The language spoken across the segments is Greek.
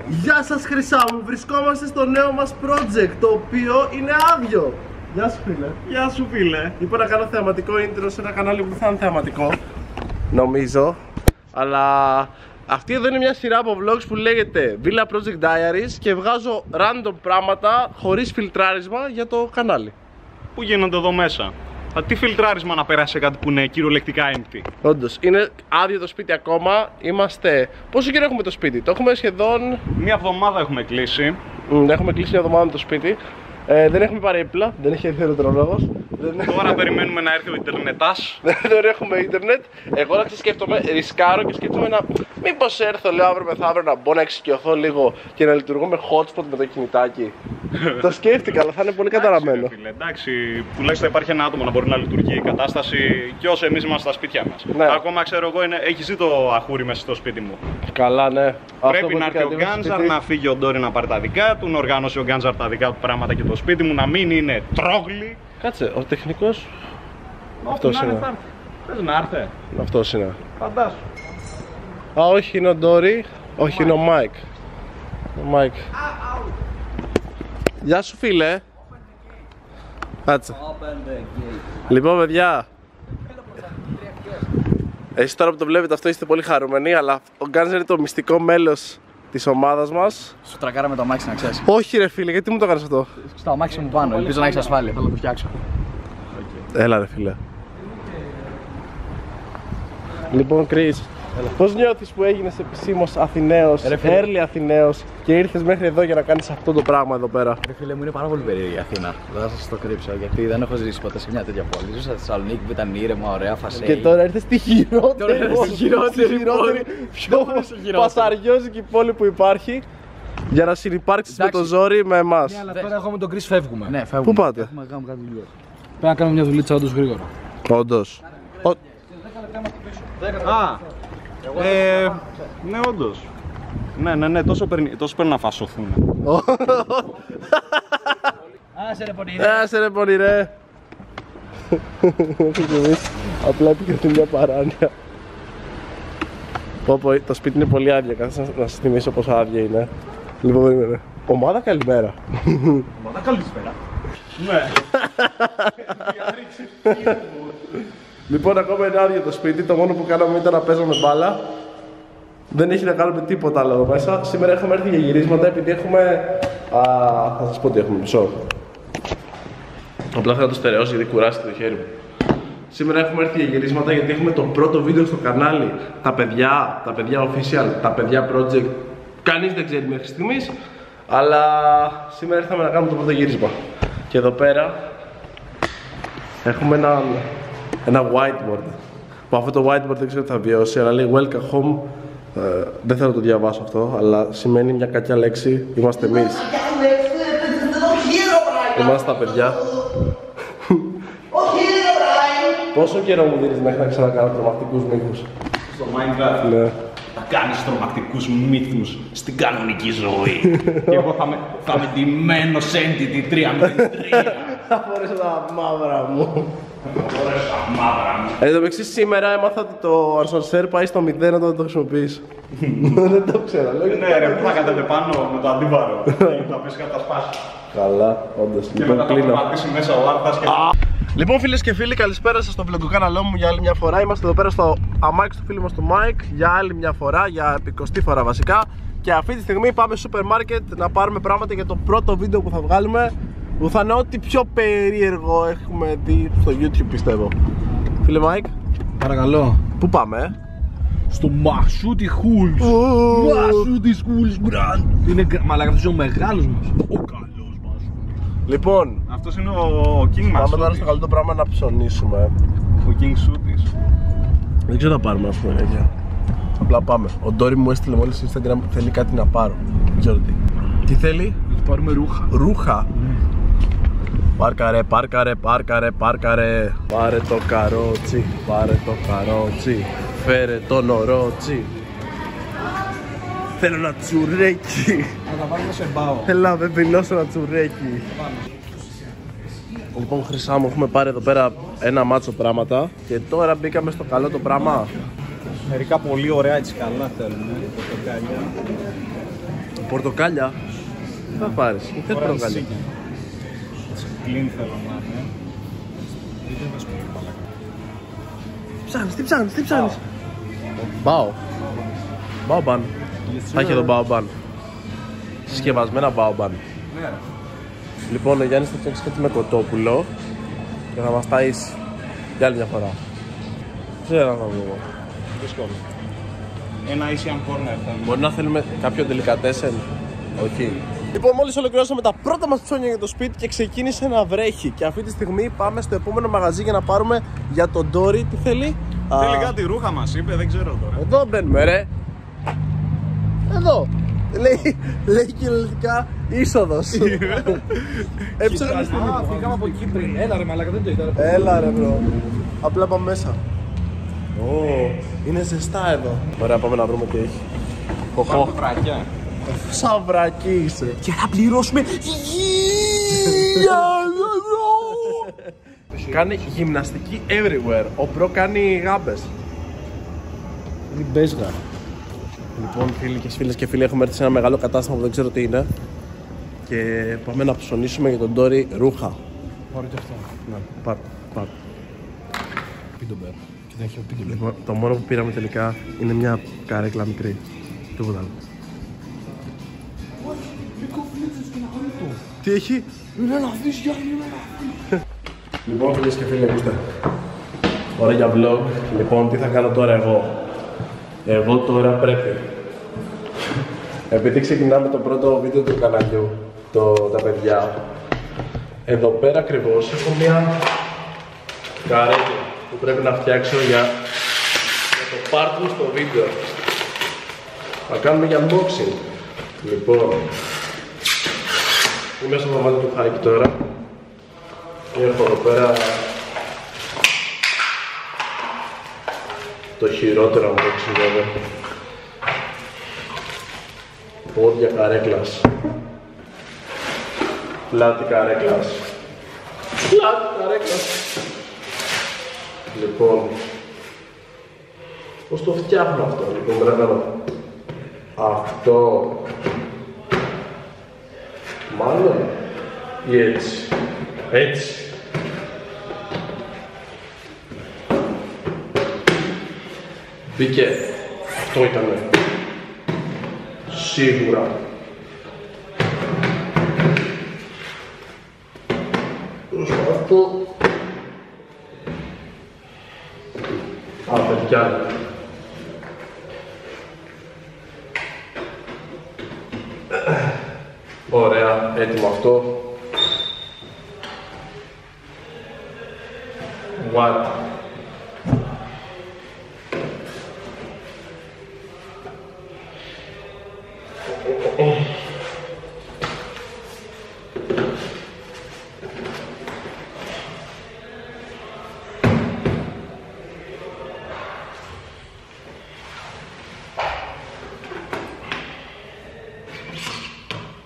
Γεια σας χρυσά μου, βρισκόμαστε στο νέο μας project, το οποίο είναι άδειο. Γεια σου φίλε. Γεια σου φίλε. Είπα να κάνω θεαματικό intro σε ένα κανάλι που θα είναι θεαματικό, νομίζω. Αλλά αυτή εδώ είναι μια σειρά από vlogs που λέγεται Villa Project Diaries και βγάζω random πράγματα χωρίς φιλτράρισμα για το κανάλι. Πού γίνονται εδώ μέσα? Τι φιλτράρισμα να περάσει σε κάτι που είναι κυριολεκτικά empty? Όντως, είναι άδειο το σπίτι ακόμα. Είμαστε. Πόσο καιρό έχουμε το σπίτι? Το έχουμε σχεδόν. Μία εβδομάδα έχουμε κλείσει. Έχουμε κλείσει μια εβδομάδα με το σπίτι. Δεν έχουμε παρέπλα, δεν έχει έρθει ο ηλεκτρολόγος. Τώρα περιμένουμε να έρθει ο Ιντερνετάς. Δεν έχουμε ίντερνετ. Εγώ να σκέφτομαι, ρισκάρω και σκέφτομαι να. Μήπως έρθω, λέω αύριο μεθαύριο να μπω να εξοικειωθώ λίγο και να λειτουργώ με hotspot με το κινητάκι. Το σκέφτηκα, αλλά θα είναι πολύ καταραμένο. Εντάξει, τουλάχιστον υπάρχει ένα άτομο να μπορεί να λειτουργεί η κατάσταση και όσο εμείς είμαστε στα σπίτια μας. Ναι. Ακόμα ξέρω εγώ, έχει ζει το αχούρι μέσα στο σπίτι μου. Καλά, ναι. Πρέπει να έρθει ο Γκάντζαρ, να φύγει ο Ντόρι να πάρει τα δικά του, να οργανώσει ο Γκάντζαρ τα δικά του πράγματα και το σπίτι μου να μην είναι τρόγλι. Κάτσε, ο τεχνικός. Αυτός είναι. Θες να έρθει? Αυτός είναι. Φαντάσου. Α, όχι, είναι ο Ντόρι. Όχι, είναι ο Μάικ. Ο Μάικ. Γεια σου φίλε. Κάτσε. Λοιπόν παιδιά, εσείς τώρα που το βλέπετε αυτό είστε πολύ χαρούμενοι, αλλά ο Γκάντζαρ είναι το μυστικό μέλος της ομάδας μας. Σου τρακάρα με το αμάξι να ξέρεις. Όχι ρε φίλε, γιατί μου το έκανες αυτό? Στο αμάξι μου πάνω, ελπίζω να έχεις ασφάλεια, θέλω να το φτιάξω. Έλα ρε φίλε. Λοιπόν Chris, πώς νιώθεις που έγινες επισήμως Αθηναίος, early Αθηναίος και ήρθες μέχρι εδώ για να κάνεις αυτό το πράγμα εδώ πέρα? Ρε φίλε μου, είναι πάρα πολύ περίεργη η Αθήνα. Δεν θα σας το κρύψω γιατί δεν έχω ζήσει ποτέ σε μια τέτοια πόλη. Ζούσα στη Θεσσαλονίκη που ήταν ήρεμα, ωραία, φασέι. Και τώρα ήρθες στη χειρότερη, πόλη. πιο πασαριόζικη πόλη που υπάρχει για να συνυπάρξεις με το ζόρι με εμάς. Ναι, αλλά τώρα εγώ με τον Chris φεύγουμε. Ναι, φεύγουμε. Πού πάτε? Έχουμε κάνει κάτι δουλειές. Πρέπει να κάνουμε μια δουλίτσα όντως γρήγορα. Όντως. Ναι, όντως. Ναι, τόσο παίρνει να φασωθούν. Άσε ρε πονηρέ. Άσε ρε πονηρέ. Απλά πήγατε μια παράνοια. Το σπίτι είναι πολύ άδεια, κάτσε να σας θυμίσω πόσο άδεια είναι. Λοιπόν, περίμενε. Ομάδα καλημέρα. Ομάδα καλησπέρα. Ναι. Λοιπόν, ακόμα είναι άδειο το σπίτι. Το μόνο που κάναμε ήταν να παίζαμε μπάλα. Δεν έχει να κάνουμε τίποτα άλλο εδώ μέσα. Σήμερα έχουμε έρθει για γυρίσματα επειδή έχουμε. Θα σας πω τι έχουμε, μισό. Απλά θα το στερεώσω γιατί κουράστηκε το χέρι μου. Σήμερα έχουμε έρθει για γυρίσματα γιατί έχουμε το πρώτο βίντεο στο κανάλι. Τα παιδιά official, τα παιδιά project. Κανείς δεν ξέρει μέχρι στιγμής. Αλλά σήμερα ήρθαμε να κάνουμε το πρώτο γύρισμα. Και εδώ πέρα έχουμε ένα whiteboard. Που αυτό το whiteboard δεν ξέρω τι θα βιώσει, αλλά λέει welcome home. Δεν θέλω να το διαβάσω αυτό, αλλά σημαίνει μια κακιά λέξη. Είμαστε εμείς. Είμαστε τα παιδιά. Πόσο καιρό μου δίνεις μέχρι να ξανακάνω τρομακτικούς μύθους? Στο Minecraft. Ναι. Θα κάνεις τρομακτικούς μύθους στην κανονική ζωή. Και εγώ θα είμαι ντυμένος Entity 303. Θα φορέσω τα μαύρα μου. Εν τω μεταξύ σήμερα έμαθα ότι το Arsenal πάει στο 0 όταν δεν το χρησιμοποιείς. Δεν το ξέρω. Ναι ρε, θα κατέβει πάνω με το αντίβαρο. Θα πεις κάτι θα σπάσει. Καλά, όντως. Και μετά θα περπατήσει μέσα ο Άρθας και... Λοιπόν φίλες και φίλοι, καλησπέρα σας στο vlog μου για άλλη μια φορά. Είμαστε εδώ πέρα στο αμάξι του φίλου μας του Mike για άλλη μια φορά, για 20η φορά βασικά. Και αυτή τη στιγμή πάμε στο σούπερ μάρκετ να πάρουμε πράγματα για το πρώτο βίντεο που θα βγάλουμε, που θα είναι ό,τι πιο περίεργο έχουμε δει στο YouTube πιστεύω. Φίλε Mike, Παρακαλώ. πού πάμε? Στο Μασούτι Χούλς. Μασούτι Χούλς Μπραντ. Είναι μαλάκα, αυτός είναι ο μεγάλος μας. Ο καλός μας. Λοιπόν, αυτός είναι ο King μας. πάμε τώρα στο καλό το πράγμα να ψωνίσουμε. Ο King Sooties. Δεν ξέρω να πάρουμε, ας πούμε, τέτοια. Απλά πάμε. Ο Ντόρι μου έστειλε μόλις στο Instagram, θέλει κάτι να πάρω. Δεν ξέρω τι. Τι θέλει? Θα πάρουμε ρούχα. Ρούχα. Πάρκαρε. Πάρε το καρότσι. Φέρε τον ορότσι. Θέλω ένα τσουρέκι. Θα τα πάρουμε σε μπάο. Θέλω να βεβαιώσω ένα τσουρέκι. Λοιπόν, χρυσά μου, έχουμε πάρει εδώ πέρα ένα μάτσο πράγματα. Και τώρα μπήκαμε στο καλό το πράγμα. Μερικά πολύ ωραία έτσι καλά θέλουμε. Πορτοκάλια. Τι θα πάρεις, τι θες πορτοκάλια. Κλίν θέλω να είναι. Δεν θα σου πω παλάκα. Τι ψάχνεις. Μπάο. Μπάομπαν. Θα έχει εδώ μπάομπαν. Συσκευασμένα μπάομπαν. Ναι. Λοιπόν, ο Γιάννης θα φτιάξει κάτι με κοτόπουλο και θα μας ταΐσει για άλλη μια φορά. Ξέρω να βγω. Δύσκολο. Ένα Asian corner θα είναι. Μπορεί να θέλουμε κάποιο delicatesen. Όχι. Λοιπόν, μόλις ολοκληρώσαμε τα πρώτα μας ψώνια για το σπίτι και ξεκίνησε να βρέχει. Και αυτή τη στιγμή πάμε στο επόμενο μαγαζί για να πάρουμε για τον Ντόρι. Τι θέλει? Θέλει κάτι ρούχα μας είπε, δεν ξέρω τώρα. Εδώ μπαίνουμε ρε. Εδώ. Λέει κυριολεκτικά είσοδος. Έψαχνα. Φύγαμε από εκεί πριν. Έλα ρε μαλάκα, δεν το είδα. Έλα ρε μπρο. Απλά πάμε μέσα. Είναι ζεστά εδώ. Ωραία, πάμε να βρούμε τι έχει. Χοχό. Βράκια. Σαβρακί είσαι. Και θα πληρώσουμε 1000 ευρώ. Κάνει γυμναστική everywhere. Ο Μπρο κάνει γάμπες. Μην παίζγα. Λοιπόν, φίλες και φίλοι, έχουμε έρθει σε ένα μεγάλο κατάστημα που δεν ξέρω τι είναι. Και πάμε να ψωνίσουμε για τον Ντόρι ρούχα. Πάρε και αυτό. Να, πάρ. Πίντομπερ. Και δεν έχει ο Πίντομπερ. Λοιπόν, το μόνο που πήραμε τελικά είναι μια καρέκλα μικρή. Τίποτα άλλο. Τι έχει? Είναι ένα δεις Γιάννη, είναι ένα. Λοιπόν, φίλες και φίλοι, ακούστε. Ώρα για vlog. Λοιπόν, τι θα κάνω τώρα εγώ. Εγώ τώρα πρέπει. Επειδή ξεκινάμε το πρώτο βίντεο του καναλιού, τα παιδιά, εδώ πέρα ακριβώς έχω μια καρέκλα που πρέπει να φτιάξω για το part μου στο βίντεο. Θα κάνουμε για unboxing. Λοιπόν, είμαι στο δωμάτιο του Χάκη τώρα. Έχω εδώ πέρα το χειρότερο unboxing βέβαια. Πόδια καρέκλας. Πλάτη καρέκλας. Πλάτη καρέκλας. Λοιπόν, πώς το φτιάχνω αυτό, λοιπόν, πρέπει να κάνω αυτό. Μάλλον ή έτσι. Έτσι. Μπήκε. Αυτό ήτανε. Σίγουρα. Προσπαθώ. Παιδιά. Ωραία, έτοιμο αυτό. What?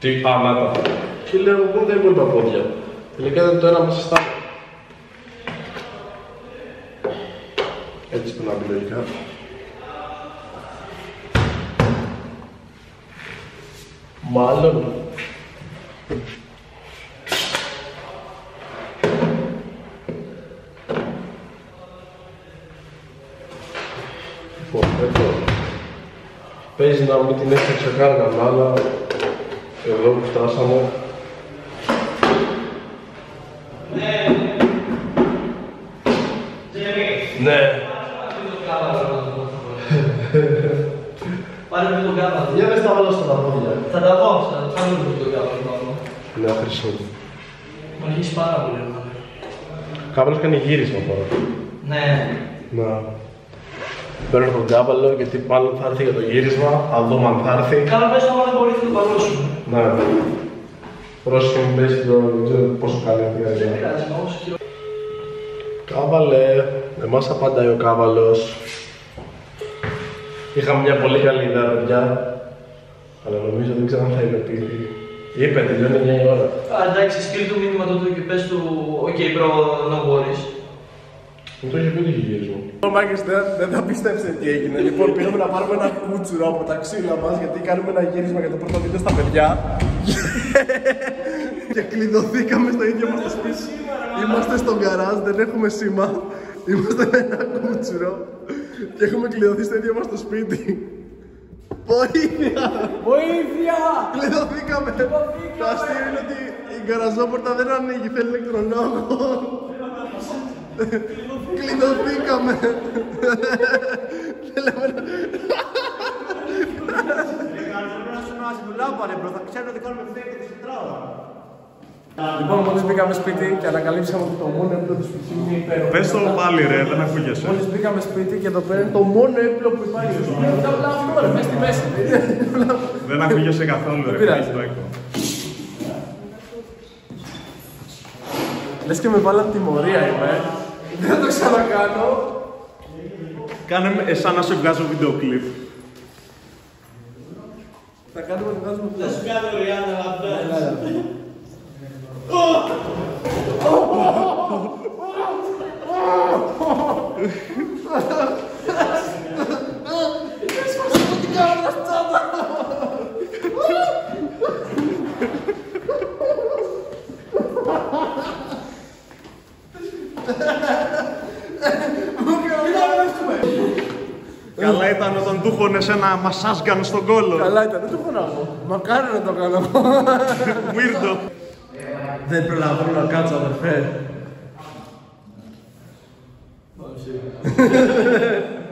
Τι άνατα. Και λέω εγώ δεν υπόλοιπα πόδια. Τελικά ήταν το ένα μέσα στα. Έτσι πρέπει να μπει λογικά. Μάλλον. Λοιπόν, εδώ. Παίζει να μην την έφτιαξε καν, αλλά εδώ που φτάσαμε. Ναι. Πάρε με τον κάβαλο. Για μες τα βάλω στα πόδια. Θα τα δω, θα δω με τον κάβαλο. Ναι, χρυσό. Μ' αρχίσει πάρα πολύ. Κάβαλος κάνει γύρισμα τώρα. Ναι. Να. Παίρνω τον κάβαλο γιατί μάλλον θα έρθει για το γύρισμα. Θα δούμε αν θα έρθει. Καλά πες το, άμα δεν μπορεί θα το παγώσουμε. Ναι. Πρόσεχε μην πέσει το, δεν ξέρω πόσο καλή αυτή η Δεν ιδέα. πειράζει, μα όσο χειρότερο. Κάβαλε, εμάς απαντάει ο κάβαλος. Είχαμε μια πολύ καλή ιδέα, παιδιά. Αλλά νομίζω δεν ξέρω αν θα υλοποιηθεί. Είπε, τελειώνει 9 η ώρα. Α, εντάξει, στείλ του μήνυμα τότε και πες του, ok bro, no worries. Μου το είχε πει ότι είχε γύρισμα. Μάγκες, δεν θα πιστέψετε τι έγινε. Λοιπόν, πήγαμε να πάρουμε ένα κούτσουρο από τα ξύλα μας γιατί κάνουμε ένα γύρισμα για το πρώτο βίντεο στα παιδιά. Και κλειδωθήκαμε στο ίδιο μας το σπίτι. Είμαστε στο γκαράζ, δεν έχουμε σήμα. Είμαστε με ένα κούτσουρο και έχουμε κλειδωθεί στο ίδιο μας το σπίτι. Βοήθεια! Βοήθεια! Κλειδωθήκαμε! Το αστείο είναι ότι η γκαραζόπορτα δεν ανοίγει, θέλει ηλεκτρονόμο. Κλειδωθήκαμε! Θέλαμε να... Λοιπόν, μόλις μπήκαμε σπίτι και ανακαλύψαμε ότι το μόνο έπλο του σπιτιού είναι υπέροχο. Πες το πάλι ρε, δεν ακούγεσαι. Μόλις μπήκαμε σπίτι και το παίρνει το μόνο έπλο που υπάρχει στο σπίτι. Είναι απλά αυτό ρε, μες στη μέση. Δεν ακούγεσαι καθόλου ρε, πειράζει. το έκο. Λες και με βάλαν τιμωρία είμαι. Δεν θα το ξανακάνω. Κάνε σαν να σε βγάζω βίντεο κλιπ. Θα κάνουμε να βγάζουμε βίντεο. Θα σου κάνω Ριάννα λαμπέ. Καλά ήταν όταν του χώνες ένα μασάζγκαν στον κόλο. Καλά ήταν, δεν το χωνάγω. Μακάρι να το κάνω. Weirdo. Δεν προλαβαίνω να κάτσω, αδερφέ.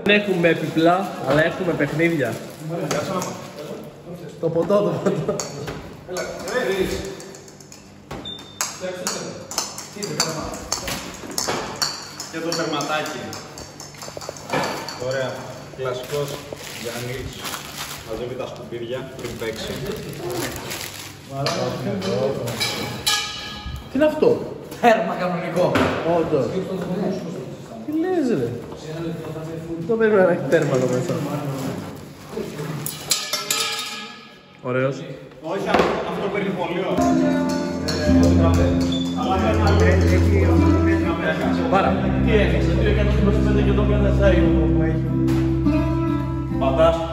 Δεν έχουμε επιπλά, αλλά έχουμε παιχνίδια. Το ποτό, το ποτό. Και το τερματάκι. Ωραία. Κλασικός Γιάννης. Μαζεύει τα σκουπίδια πριν παίξει. Τι είναι αυτό? Τέρμα κανονικό. Όντως. Τι λες ρε? Το περίμενα να έχει τέρμα εδώ μέσα. Ωραίος. Όχι, αυτό παίρνει πολύ ωραία. Πάρα. Τι έχεις, 2,25 και το έκανε σάι που έχει. Φαντάσου.